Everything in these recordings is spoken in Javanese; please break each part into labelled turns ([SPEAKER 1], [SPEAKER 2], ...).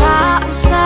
[SPEAKER 1] Tak usah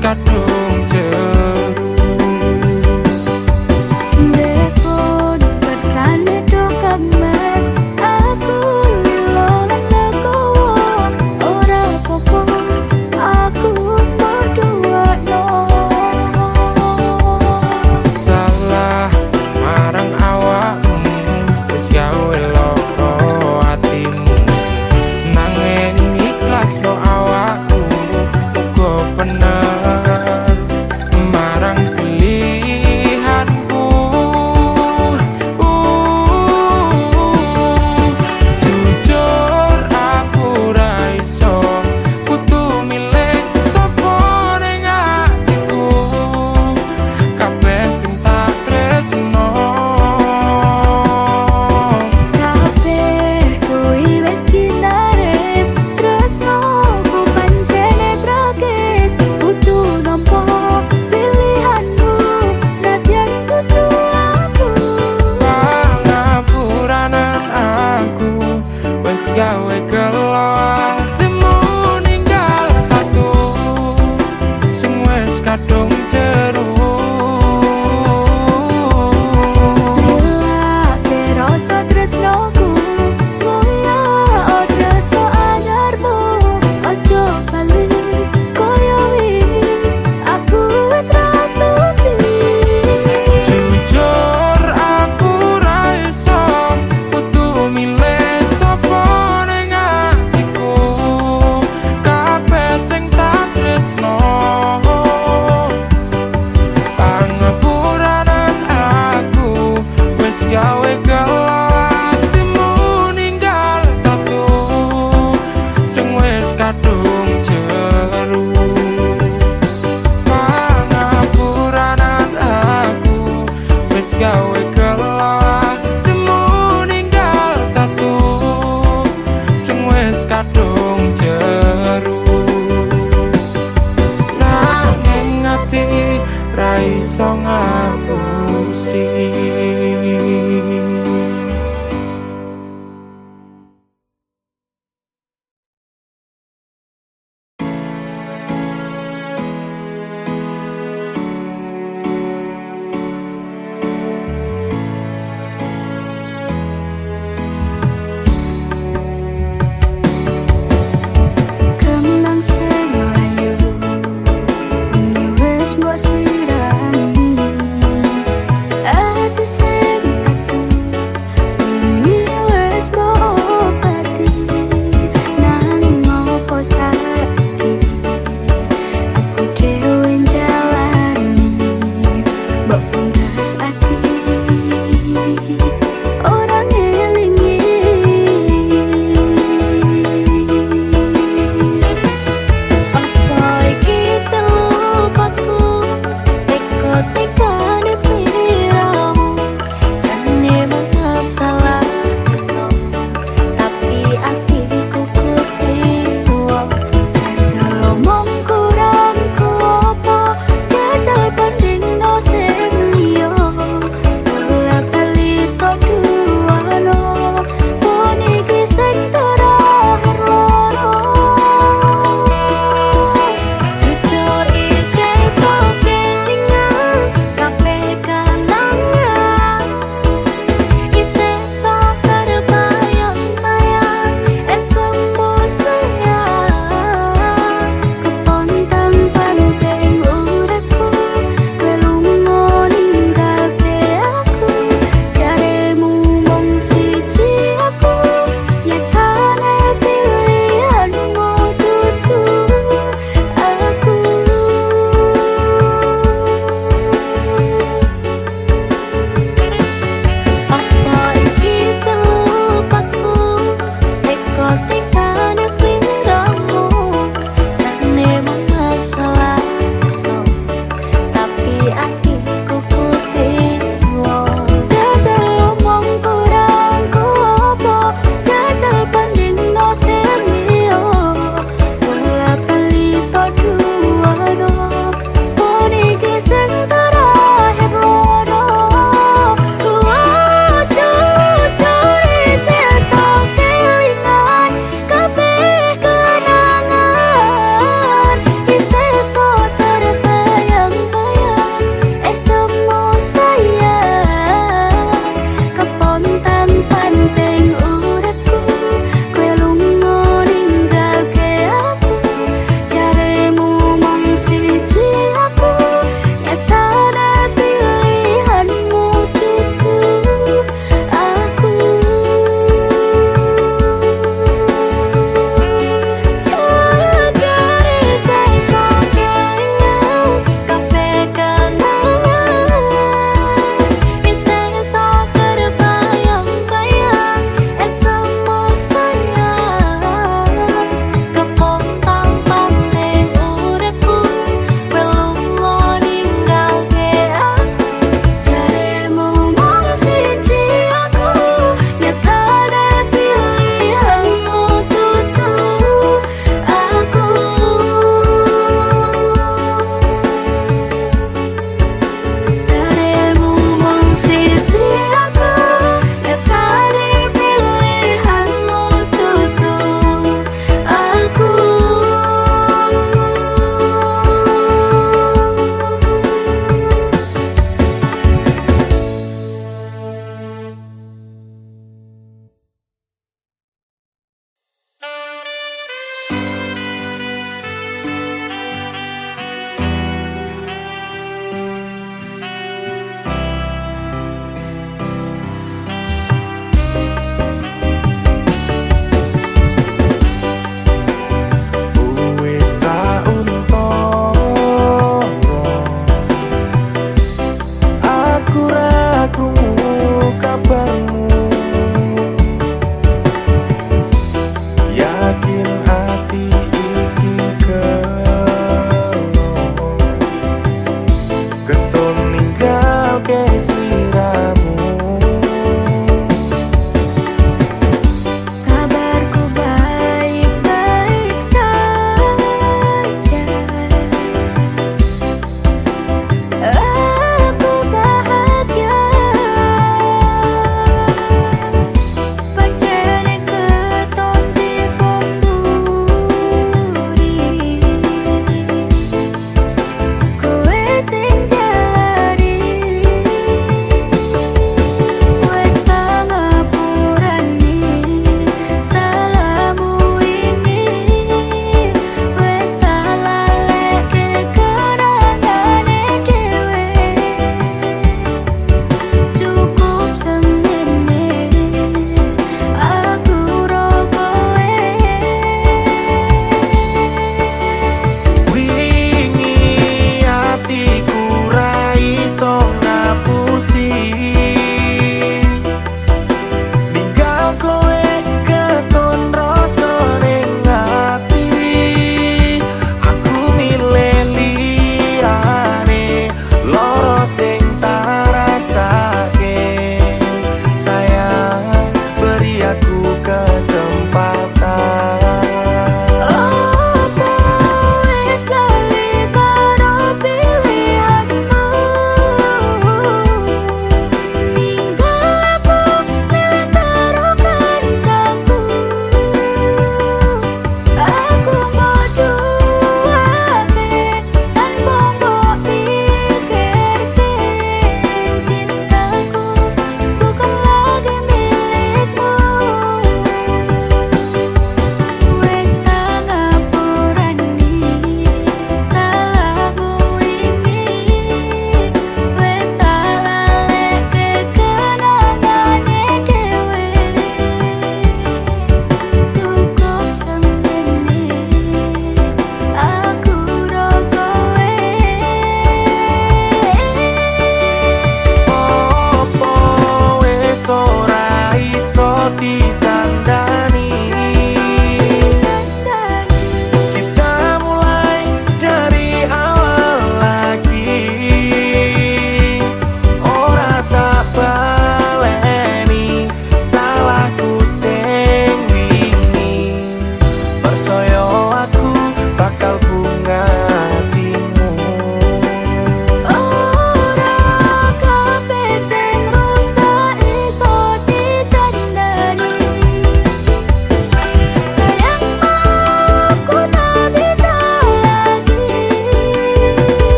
[SPEAKER 1] kadung jeru. kadung jeru. Pangapuranan aku wis gawe kelah temu ninggal tatu sing wis kadung jeru. Nanging ati ra iso ngapusi.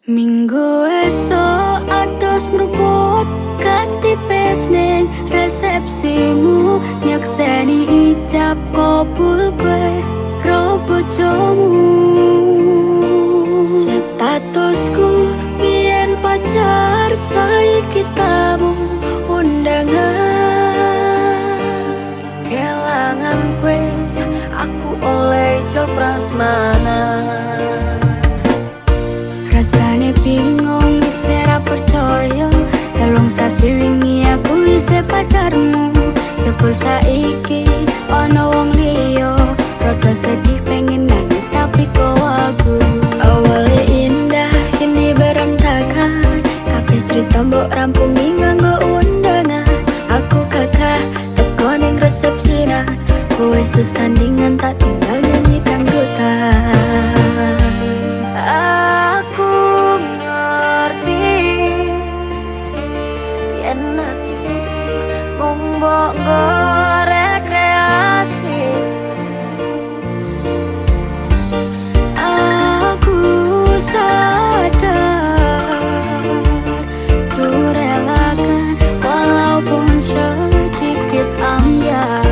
[SPEAKER 2] Minggu esok atus mruput kas tipis ning resepsimu, nyakseni ijab kabul kowe ro bojomu. Statusku biyen pacar, saiki tamu undangan. Kelangan kowe aku oleh jol prasmanan. Rasane bingung isih ra percaya, telung sasi wingi aku isih pacarmu. Jebul saiki ana wong liya, rada sedih pengen nangis tapi kok aku. Awalnya indah kini berantakan, kabeh cerita mbok rampungi nganggo undangan. Aku kakak teko ning resepsinan, kowe sesandingan tak tinggal nyanyi dangdutan. Aku ngerti yen atiku mung mbok rekreasi. Aku sadar ku relakan walaupun sedikit ambiar.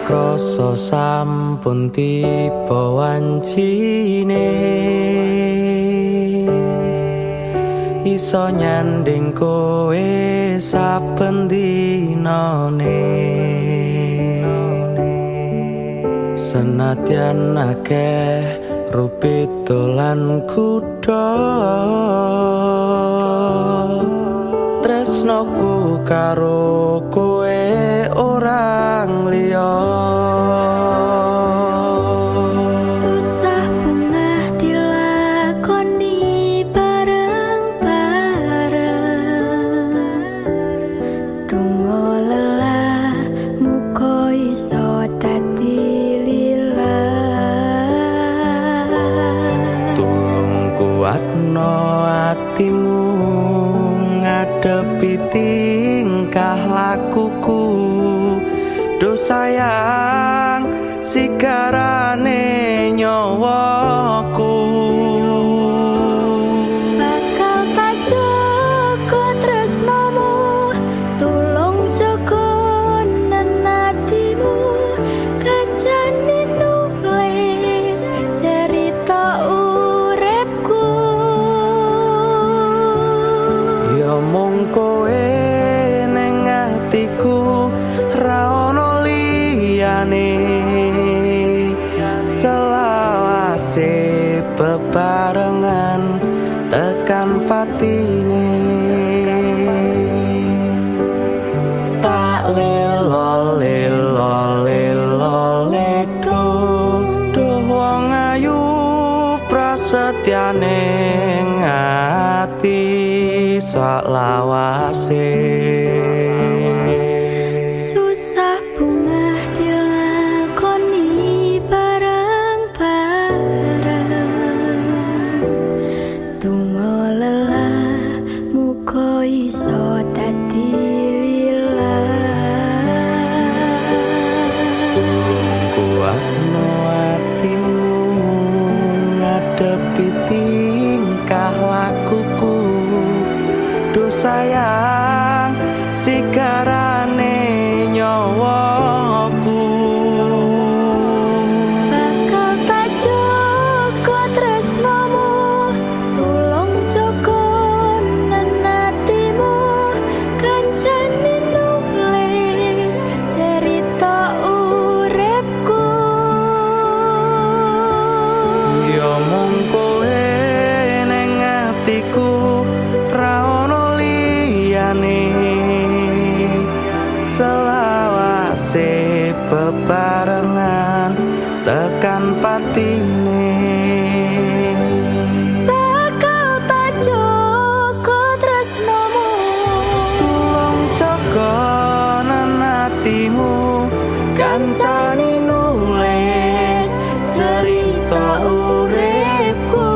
[SPEAKER 1] krasa sampun tiba wancine iso nyanding kowe saben dinane senadyan akeh rupito lan kuda tresnoku karo kowe orang liya
[SPEAKER 2] Susah bungah dilakoni bareng-bareng Tunggu lelah muka iso dadi lillah
[SPEAKER 1] tulung kuatno atimu ngadepi tingkah lakuku do sayang sigarane nyawaku
[SPEAKER 2] Bakal tak jaga tresnamu tulung jaga nenatimu kancane nulis cerita uripku
[SPEAKER 1] ya mung kowe ning atiku ra ono liyane selawase bebarengan tekan patine tak lelo lelo lelo ledo duh wong ayu prasetyane ngati sak lawase
[SPEAKER 2] Susah bungah dilakoni bareng-bareng Tunggu lelah muka iso dadi lillah
[SPEAKER 1] kuatno atimu ngadepi tingkah lakuku do sayang sigarane nyawaku
[SPEAKER 2] Bakal tak jaga tresnamu tulung jaga nenatimu kancane nulis cerita uripku
[SPEAKER 1] ya mung kowe ning atiku ra ono liyane selawase bebarengan tekan patine
[SPEAKER 2] Bakal tak jaga tresnamu
[SPEAKER 1] tulung jaga nenatimu kancane nulis cerita uripku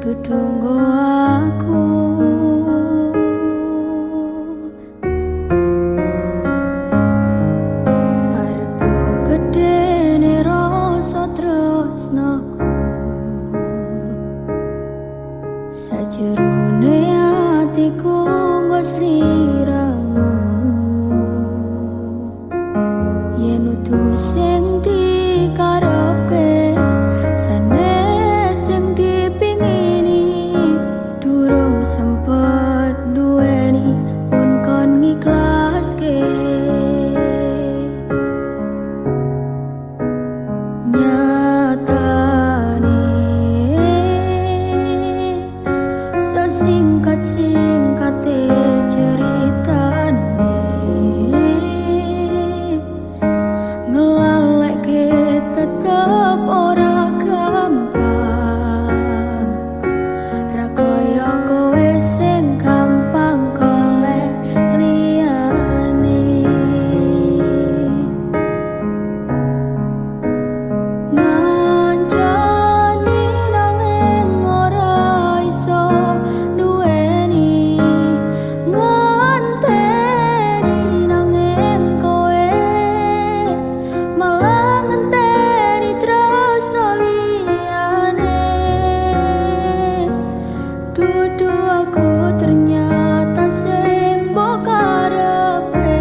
[SPEAKER 2] Dudunggo aku arep gedene rasa tresnaku sajrone atiku nggo sliramu yen utuh sing dikarepke sanes sing dipingini durung sempet duweni pun kon ngiklaske nyatane sesingkat-singkate ceritane ngelaleke tetep ora gampang ra kaya kowe sing gampang golek liyane ngancani nanging ora iso duweni ngenteni nanging kowe malah ngenteni tresno liyane dudu aku ternyata sing mbok karepe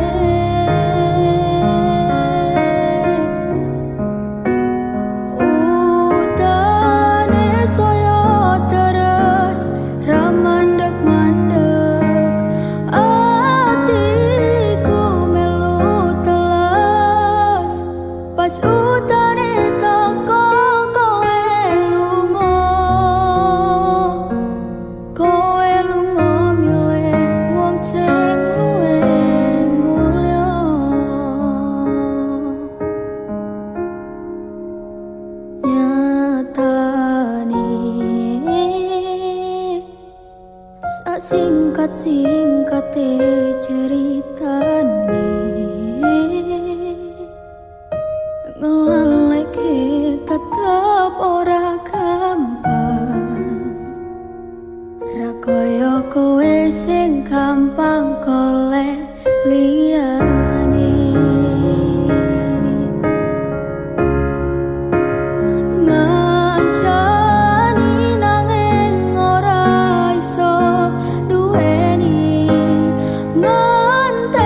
[SPEAKER 2] utane saya terus ra mandek-mandek atiku melu teles pas utane teko kowe lunga milih wong sing luwih mulya nyatane singkat-singkate ceritane ngelaleke tetep ora gampang ra kaya kowe sing gampang golek liyane ngancani nanging ora iso duweni ngenteni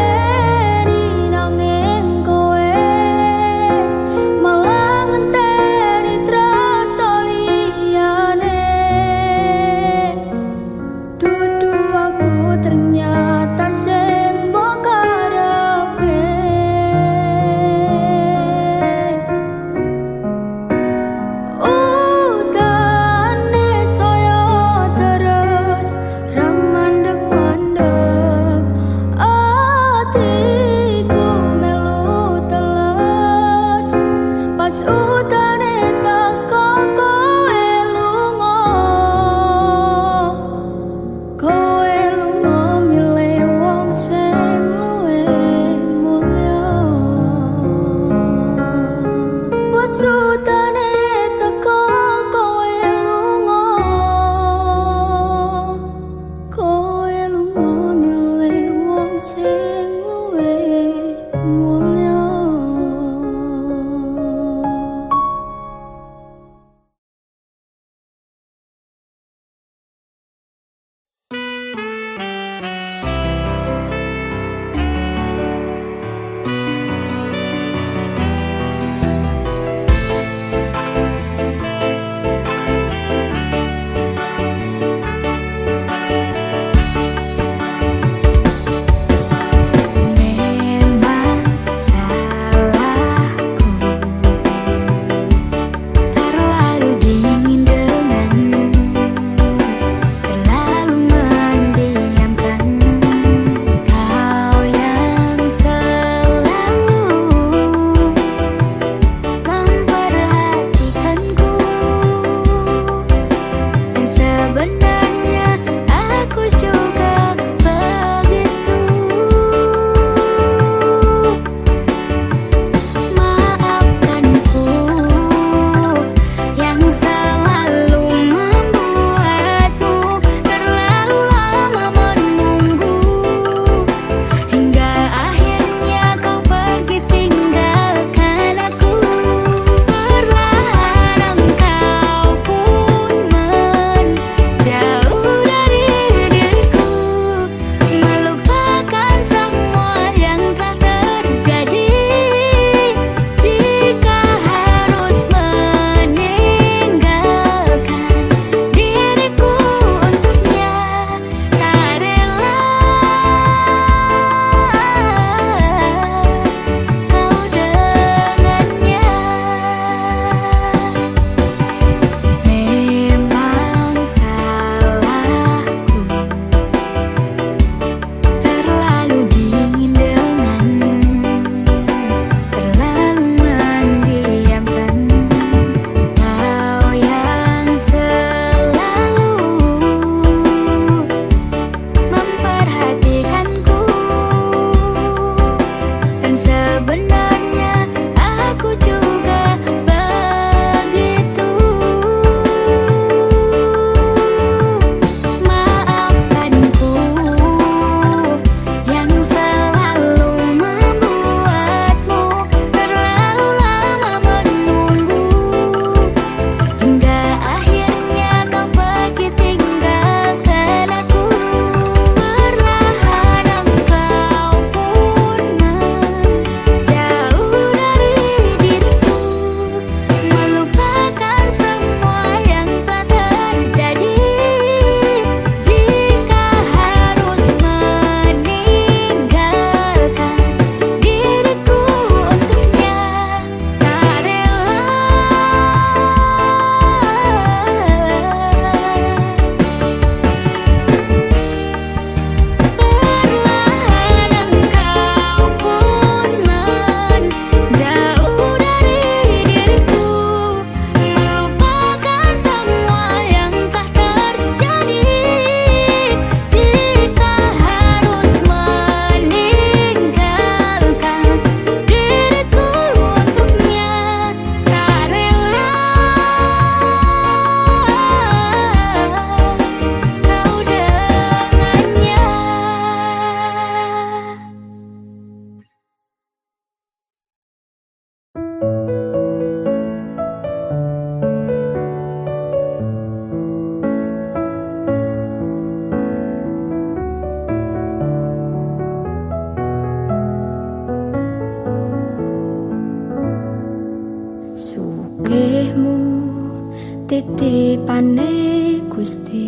[SPEAKER 2] kersane Gusti.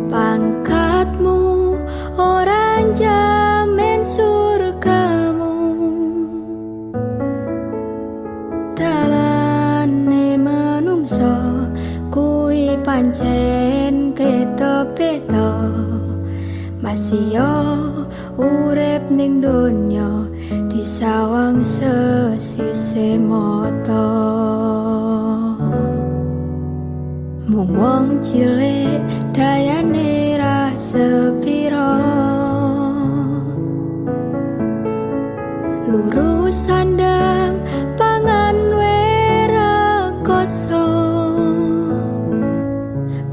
[SPEAKER 2] Pangkatmu ora jamin surgamu, dalane manungsa kuwi pancen beda-beda. Masih yo urip ning donya disawang sesise mata. Mung wong cilik dayane ra sepiro, lurus sandang pangan werekoso,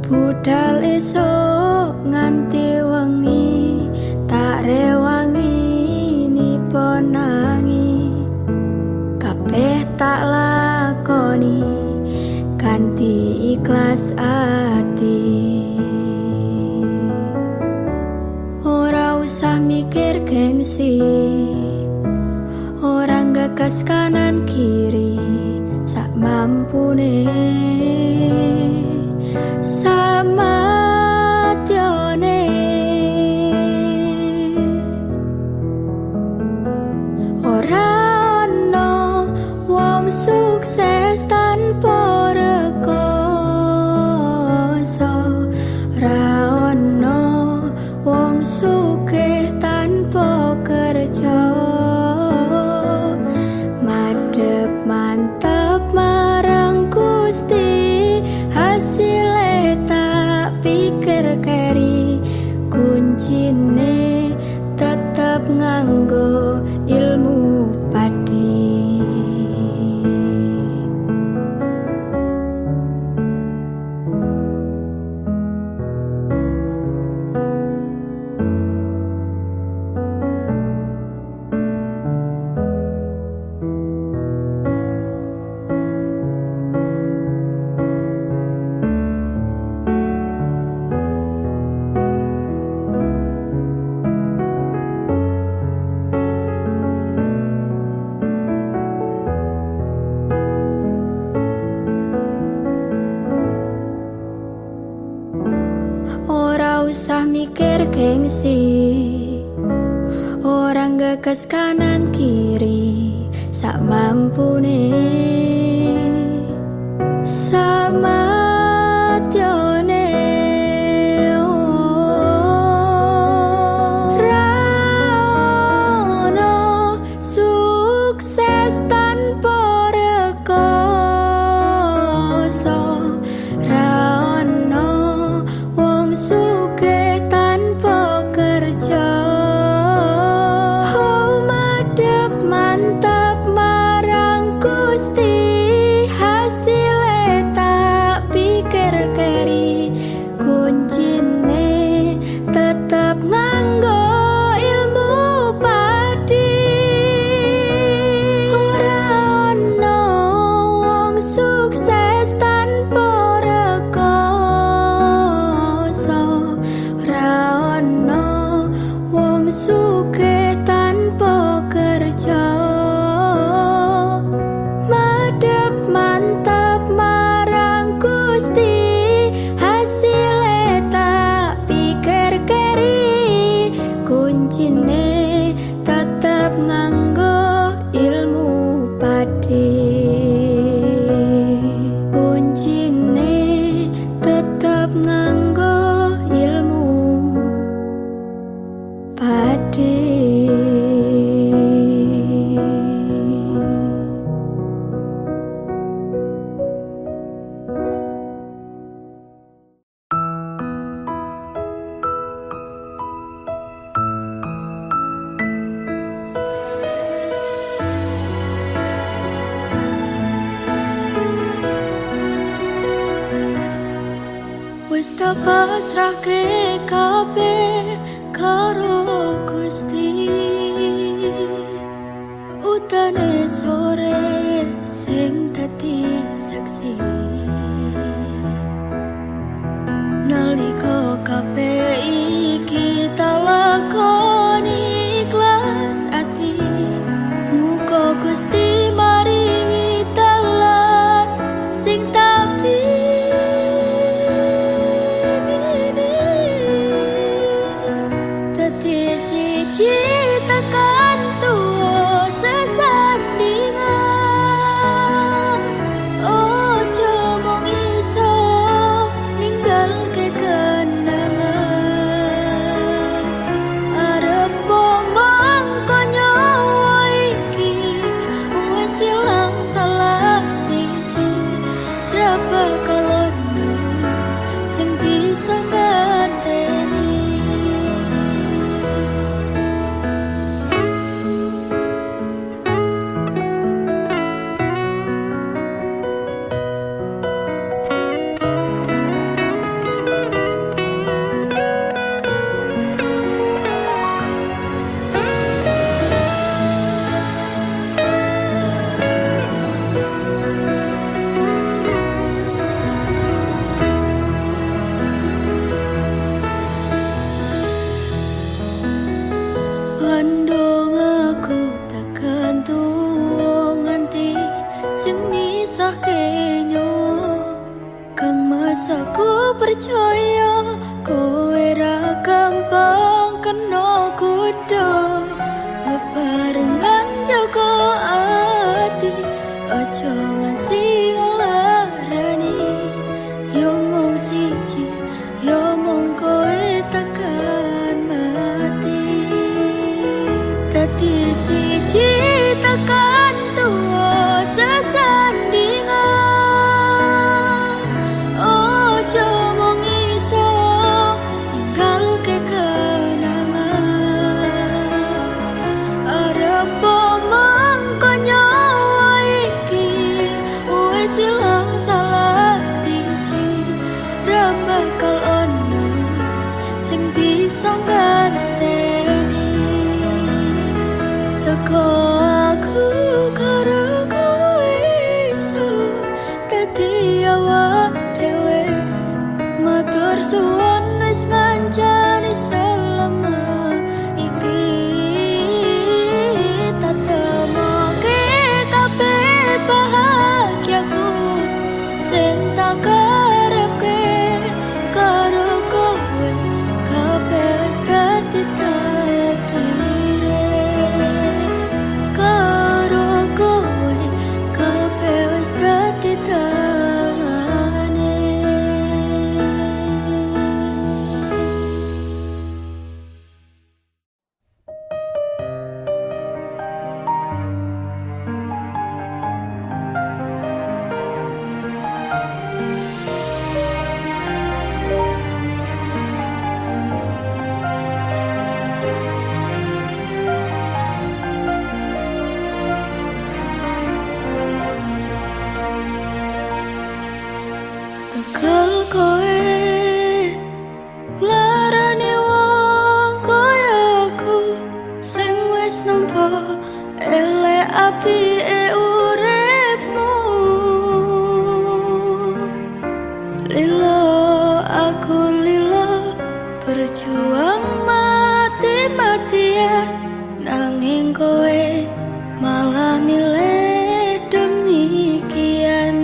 [SPEAKER 2] budal esok nganti wengi tak rewangi niponangi. Kabeh tak lakoni kanthi ikhlas ati. Ora usah mikir gengsi, orang gagas kanan kiri, sak mampune, sak matyone. Ora ono wong sukses tanpa rekoso, ora ono wong sugih tanpa kerja. Madhep mantep marang Gusti, hasile tak pikir keri. Kuncine tetep nganggo ilmu padi. Ora usah mikir gengsi, orang gagas kanan kiri, sak mampune, sak matyone. Ora ono sukses tanpa rekoso, ora ono wong sugih tanpa kerja. Oh, madhep mantap marang Gusti, hasile tak pikir keri. Kuncine tetep nganggo ilmu padi. Ora ono wong sukses tanpa rekoso, ora ono wong sugih tanpa kerja. Madhep mantap marang Gusti, hasile tak pikir keri. Kuncine tetep nganggo ilmu padi. Kuncine tetep nganggo ilmu padi. Wis tak pasrahke kabeh karo Gusti. Utane sore sing dadi saksi, nalika kabeh iki tak lakoni ikhlas ati. Muga Gusti maringi dalan percaya kowe ra gampang kena godha bebarengan jaga ati aja nganti ngelarani yo mung siji yo mung kowe tekan mati dadi siji tekan tuwa sesandingan ojo mung iso ninggal ke kenangan arep mengko nyawa iki wis ilang salah siji ra bakal ono sing bisa ganteni saka aku karo kowe iso dadi awak dhewe matur suwun wis ngancani selama iki tatemoke kabeh bahagiaku sing tak karepke karo kowe kabeh wis dadi takdire karo kowe kabeh wis dadi dalane tekel kowe larane wong kaya aku sing wis nampa elek apike uripmu lilo aku lilo berjuang mati-matian nanging kowe malah milih demikian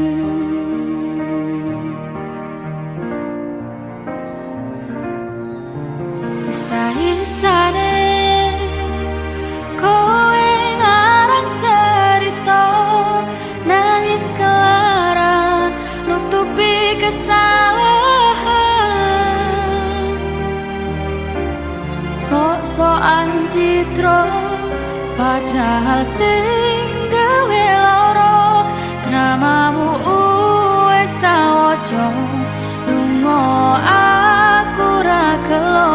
[SPEAKER 2] Isa-isane kowe ngarang cerita nangis kelaran nutupi kesalahan sok-sokan citra padahal sing gawe lara dramamu wis tak waca lunga aku ra gelo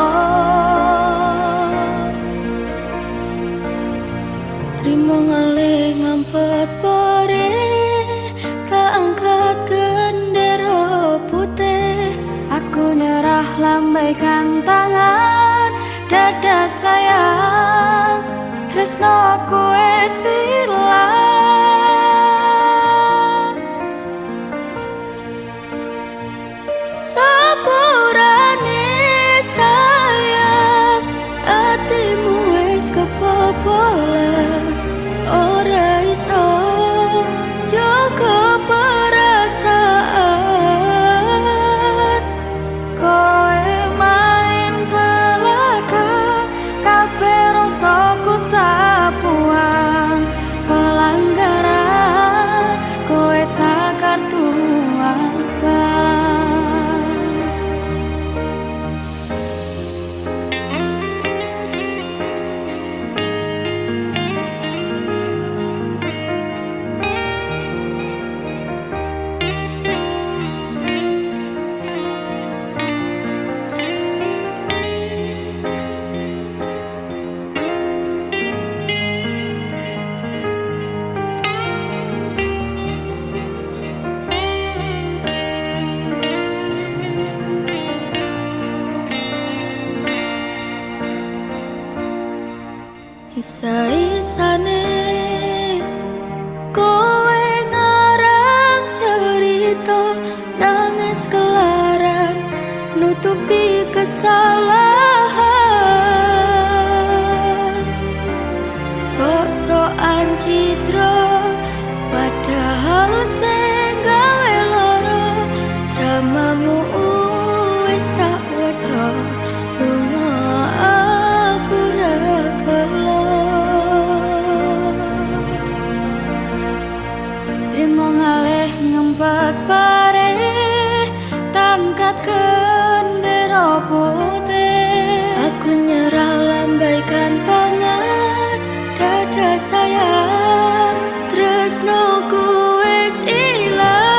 [SPEAKER 2] trimo ngalih ngampet pore tak angkat gendera putih aku nyerah lambaikan tangan dada sayang tresno kowe silang sepurane sayang atimu wis kebobolan ora iso jaga perasaan kowe main belakang kabeh rasaku tak buang pelanggaran kowe tak kartu abang isa-isane kowe ngarang cerita nangis kelaran nutupi kesalahan sok-sokan citra padahal sing gawe lara dramamu pare tangkat gendera putih. Aku nyerah lambaikan tangan, dada sayang, tresnoku wis ilang.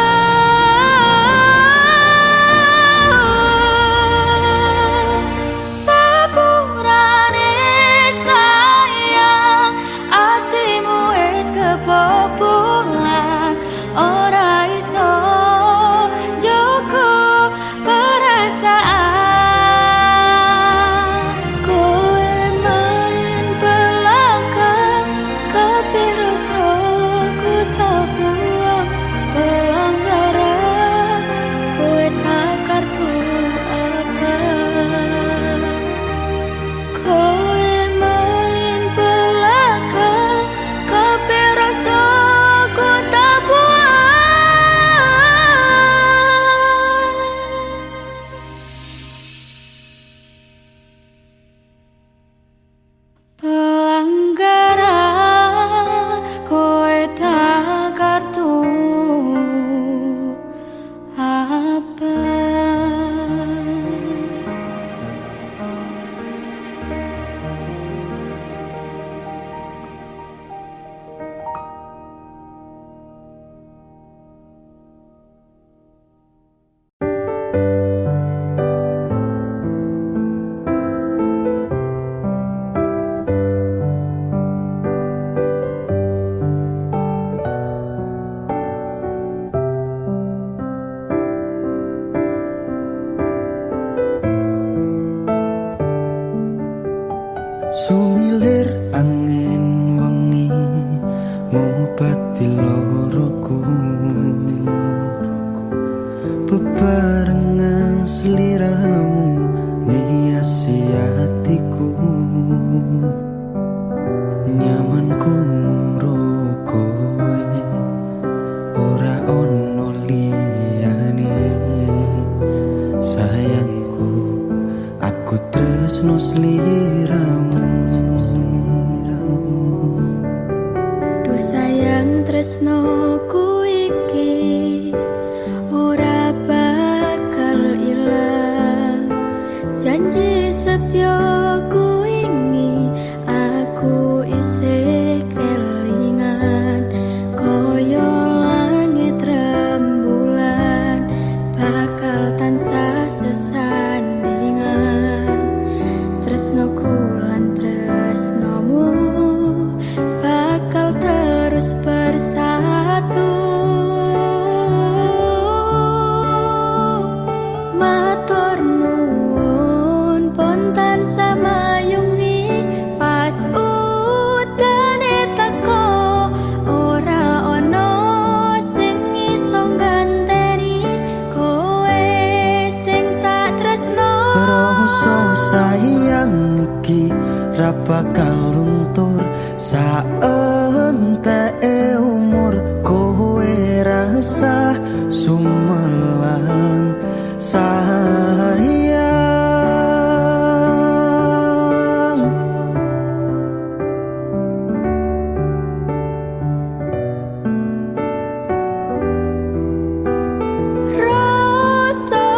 [SPEAKER 2] Sepurane sayang, atimu wis kebobolan, ora iso njogo perasaan. Kowe main belakang, kepiroso ku tak buang pelanggaran, kowe tak kartu apa. Kowe main belakang, kepiroso ku tak buang. Pelanggaran kowe tak kartu apa.
[SPEAKER 1] Sumilir angin wengi ngobati loroku, bebarengan sliramu ngiasi hatiku. Nyamanku mung kowe, ora ono liyane. Sayangku, aku tresno sliramu.
[SPEAKER 2] Duh sayang tresnoku iki ora bakal ilang. Janji setyaku ini aku isih kelingan, koyo langit rembulan bakal tansah sesandingan. Tresnoku lan tresnomu bakal terus bersatu. Matur nuwun pontan samayungi, pas udane teko ora ono sing iso ganteni kowe sing tak tresno.
[SPEAKER 1] Rasa sayang iki ra bakal luntur saenteke umur. Kowe rasa sumelang sayang.
[SPEAKER 2] Rasa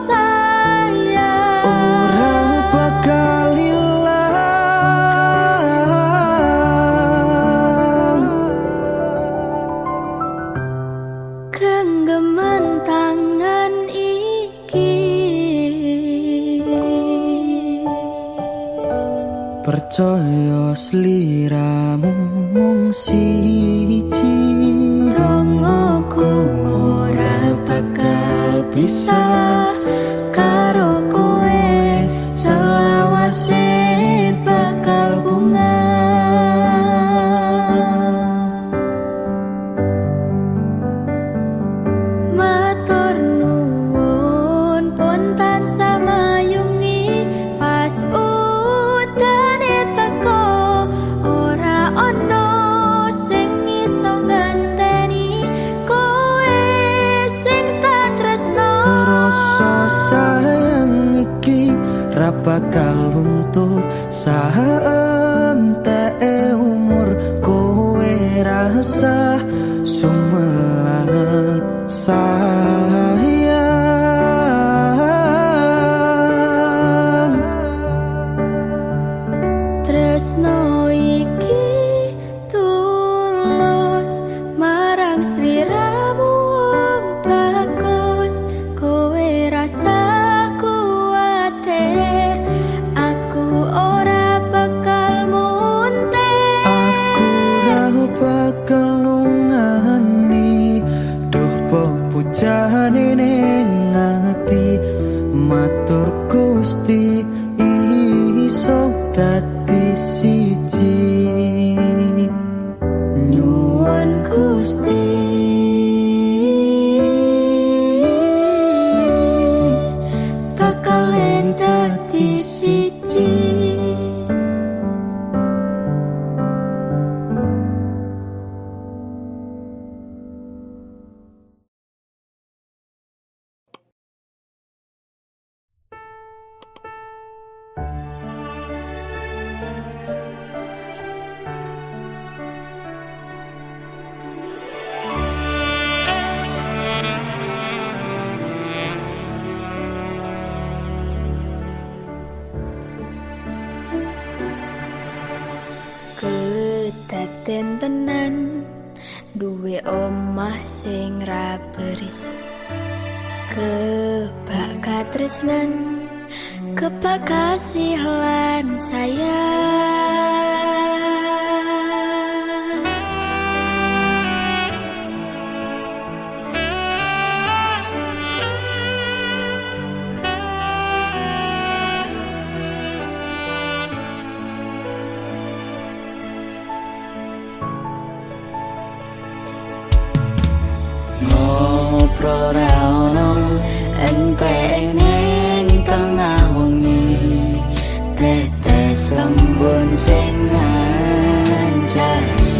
[SPEAKER 2] sayang
[SPEAKER 1] Ora bakal ilang.
[SPEAKER 2] genggaman tangan iki.
[SPEAKER 1] Percaya sliramu mung siji,
[SPEAKER 2] Dongoku ora bakal bisa karo kowe, selawase bakal bunga. Matur nuwun pontan samayungi, pas udane teko ora ono sing iso ganteni kowe sing tak tresno.
[SPEAKER 1] rasa sayang iki ra bakal luntur saenteke umur. Kowe rasa sumelang sayang. sayang.
[SPEAKER 2] Tresno iki tulus marang sliramu wong bagus, kowe rasa kuwatir aku ora bakal muntir.
[SPEAKER 1] Aku ora bakal nungani, duh pepujane ning ati, matur Gusti iso dadi siji.
[SPEAKER 2] Nyuwun Gusti bakal dadi siji. Kedaden tenan duwe omah sing ra berisi, kebak katresnan, kebak kasih lan sayang.
[SPEAKER 3] Ngobrol ra ono entek ning tengah wengi, tetes lembun sing ngancani.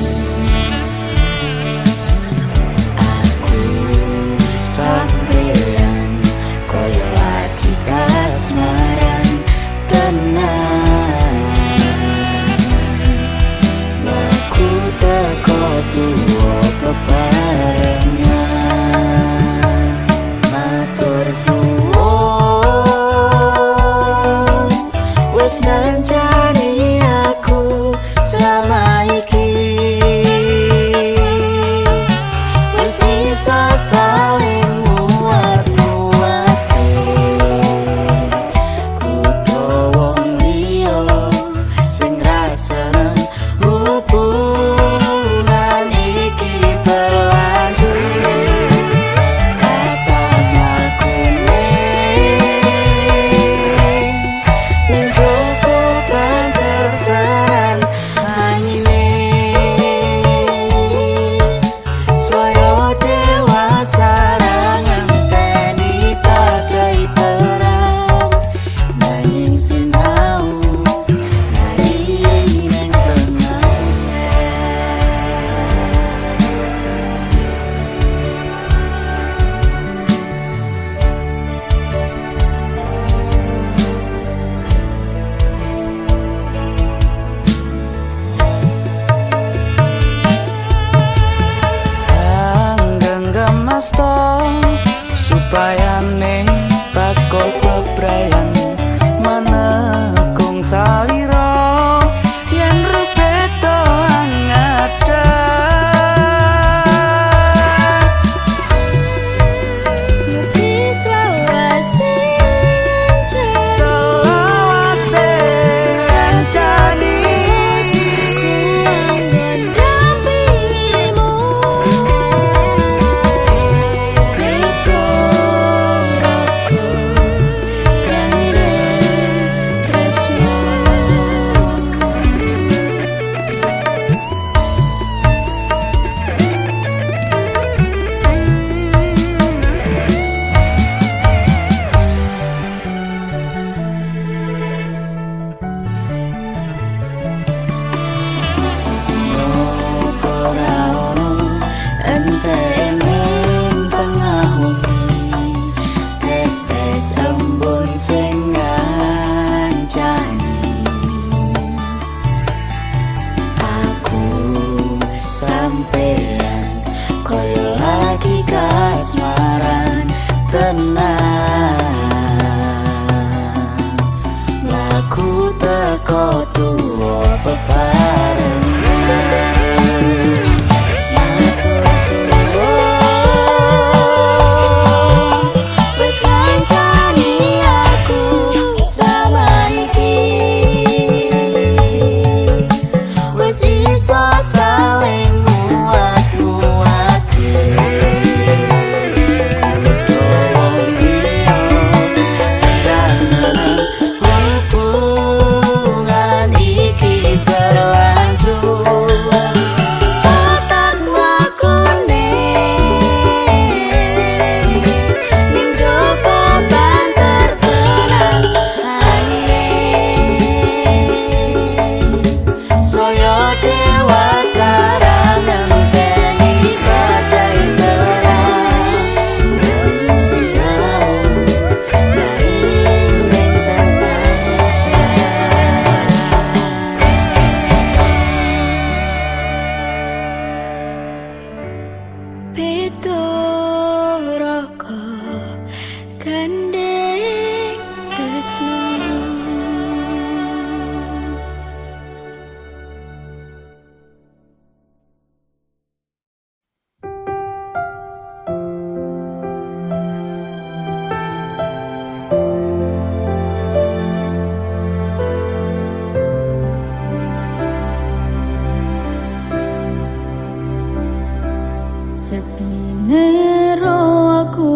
[SPEAKER 3] Aku sampeyan koyo lagi kasmaran tenan, aku teko tuwa bebarengan. Matur suwun wis ngancani aku selama iki, wis iso saling nguat-nguati. Kudu wong liya sing rasanen hubungan iki berlanjut. Supaya ning bakal bebrayan menekung salira yen rupeto angada. tenan lagu teko tuwa bebarengan matur suwun wis ngancani aku sama iki wis iso saling nguat-nguatke kudu wong liya sing seneng hubungan iki berlanjut otak mlakune ning jaba banter tenan saya dewasa ngenteni badai terang sinau maring ning
[SPEAKER 2] Pituraka gandeng tresno. Sedine ro aku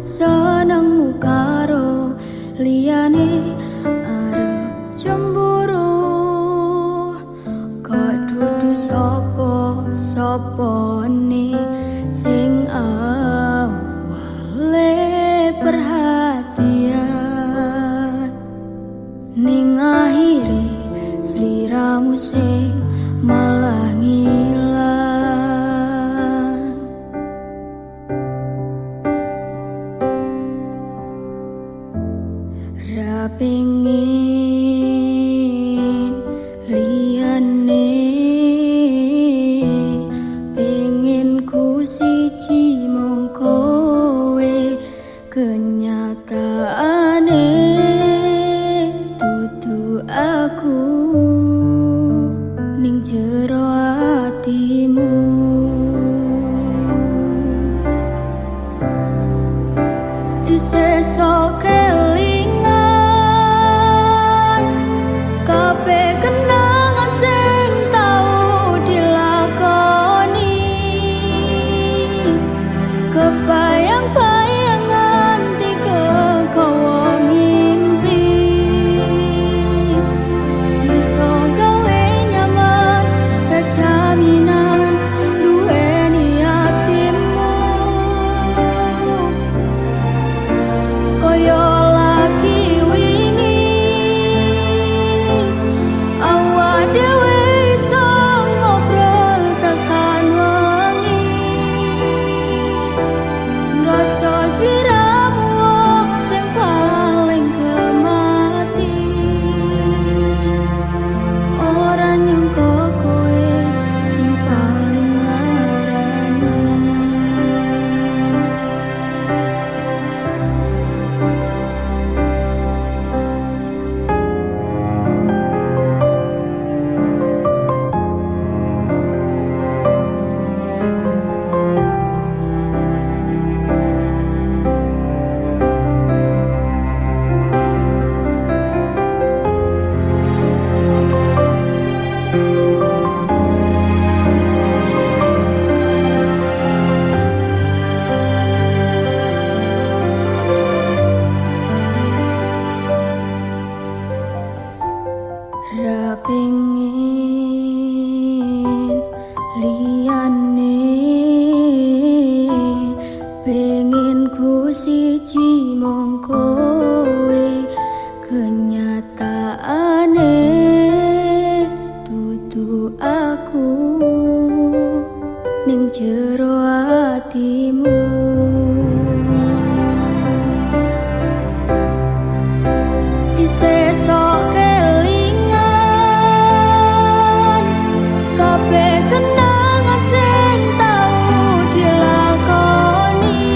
[SPEAKER 2] senengmu karo liyane arep cemburu kok dudu sapa-sapane sing awale perhatian ning akhire sliramu sing malah ngilang ra pengin liyane pengin ku siji mung kowe kenyataane dudu aku ning jero atimu isih sok kelingan kabeh kenangan sing tau dilakoni kebayang-bayangan tiga kowo ngimpi iso gawe nyaman rajaminan duweni atimu koyo lagi wingi awak dhewe iso ngobrol tekan wengi rasa sliramu wong sing paling kemati ora nyangka kowe sing paling larani ra pengin liyane pengin ku siji mung kowe kenyataane dudu aku ning jero atimu isih sok kelingan kabeh kenangan sing tau dilakoni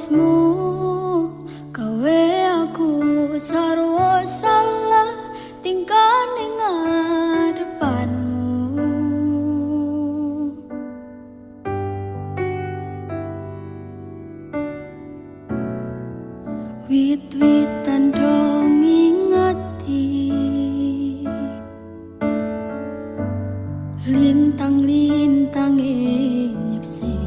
[SPEAKER 2] tulosmu gawe aku sarwa salah tingkah ning ngadepanmu. Wit-witan dong ingati lintang-lintang nyekseni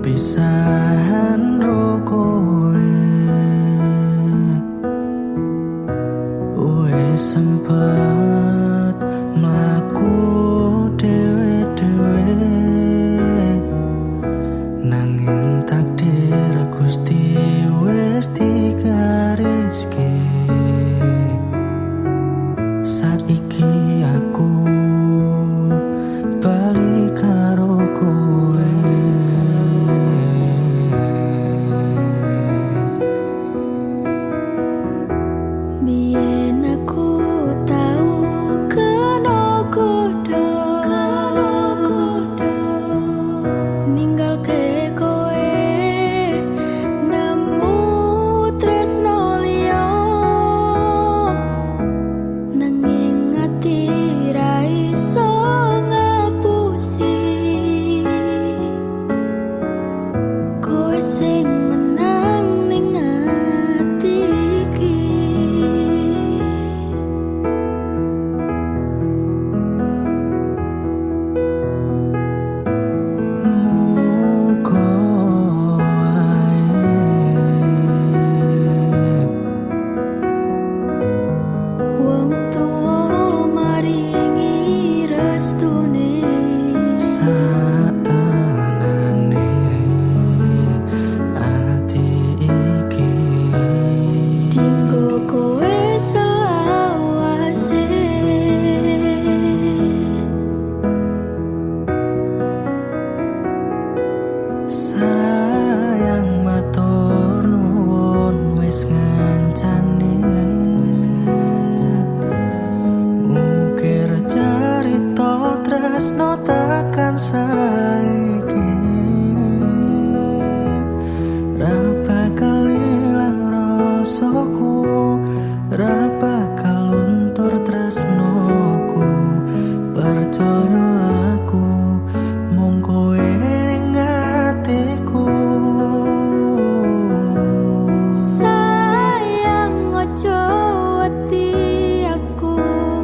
[SPEAKER 1] Perpisahan rokoe wes sempet mlaku dhewe-dhewe, nanging takdir Gusti wes digariske. Saiki aku bali karo kowe.
[SPEAKER 2] Biyen aku tau kena godho ninggalke kowe, nemu tresno liya, nanging ati ra iso ngapusi. Kowe sing menang ning ati iki.
[SPEAKER 1] Muga
[SPEAKER 2] Wong tuwa maringi restune,
[SPEAKER 1] satanane ati iki
[SPEAKER 2] dinggo kowe selawase.
[SPEAKER 1] sayang matur nuwun wis ngancani. Mungkir carita tresno tekan saiki, ra bakal ilang rasaku, ra bakal luntur tresnoku. Percaya aku mung kowe ning atiku.
[SPEAKER 2] Sayang ojo wedi aku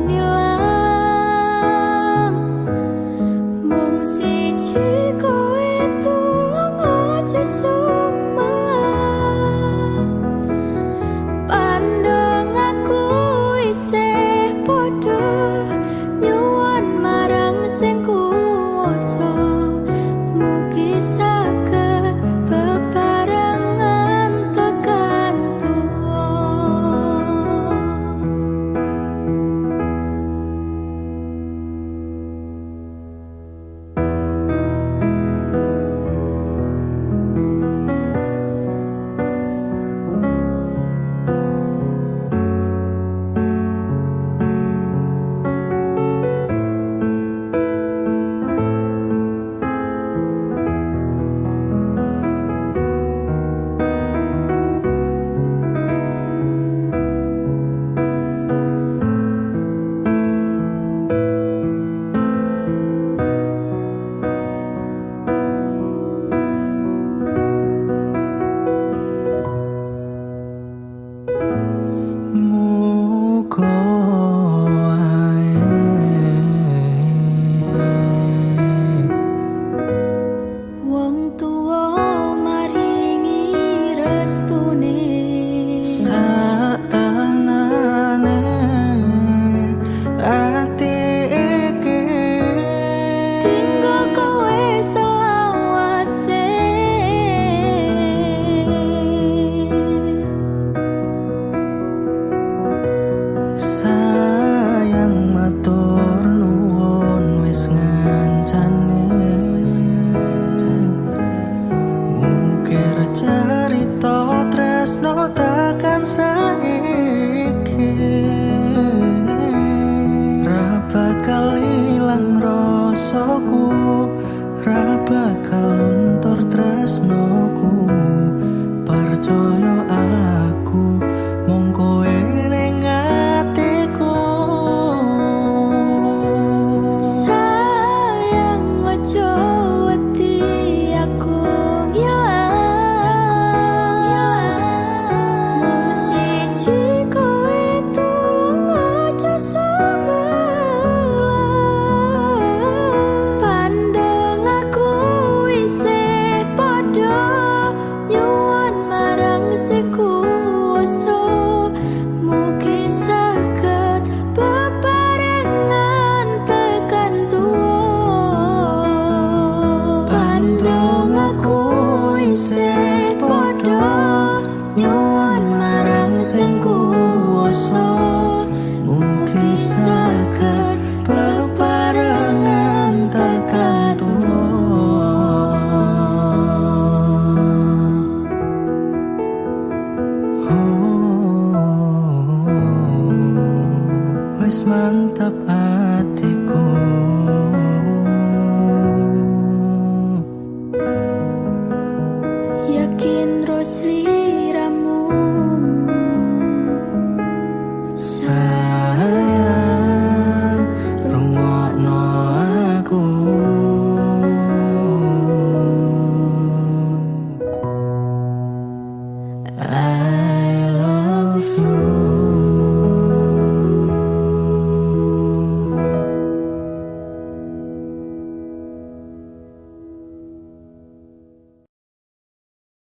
[SPEAKER 2] ngilang, mung siji kowe tulung aja sumelang. Pandang aku isih padha nyuwun marang sing kuwasa, mugi saged bebarengan tekan tuwa.
[SPEAKER 1] Muga
[SPEAKER 2] Wong tuwa maringi restune,
[SPEAKER 1] satanane ati iki
[SPEAKER 2] dinggo kowe selawase.
[SPEAKER 1] sayang matur nuwun wis ngancani. Mungkir carita tresno tekan saiki, ra bakal ilang rasaku, ra bakal